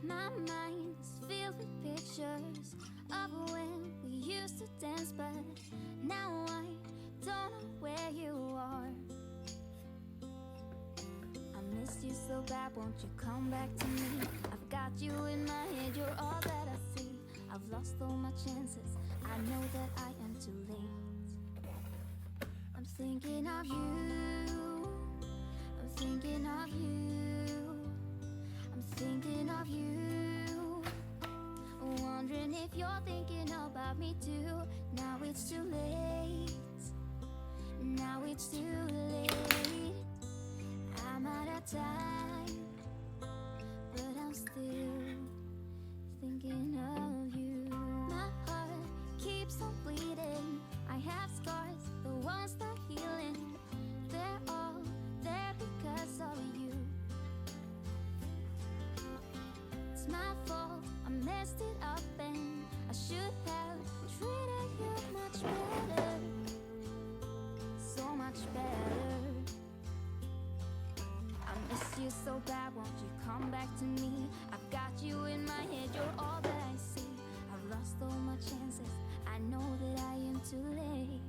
My mind is filled with pictures of when we used to dance, but now I don't know where you are. I miss you so bad, won't you come back to me? I've got you in my head, you're all that I see. I've lost all my chances, I know that I am too late. I'm thinking of you, I'm thinking of you, I'm thinking of you. Wondering if you're thinking about me too. Now it's too late, now it's too late. I'm out of time, but I'm still thinking of you. My heart keeps on bleeding, I have scars, the ones not healing. They're all there because of you. It's my fault, I messed it up and I should have treated you much better, so much better. I miss you so bad, won't you come back to me? I've got you in my head, you're all that I see. I've lost all my chances, I know that I am too late.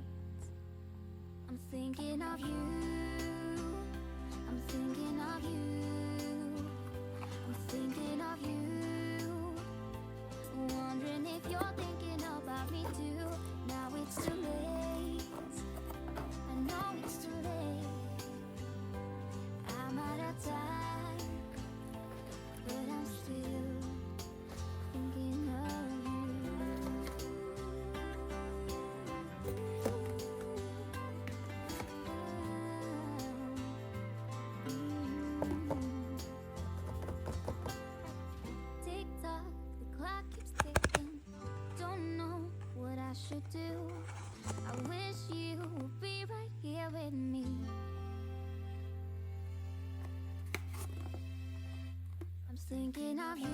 I'm thinking of you, I'm thinking of you, I'm thinking of you. Wondering if you're thinking about me too. Now it's too late, I know it's too late. I'm out of time, but I'm still thinking of you. Tick tock, the clock keeps ticking. Don't know what I should do. I wish you would be right here with me. I'm thinking of you,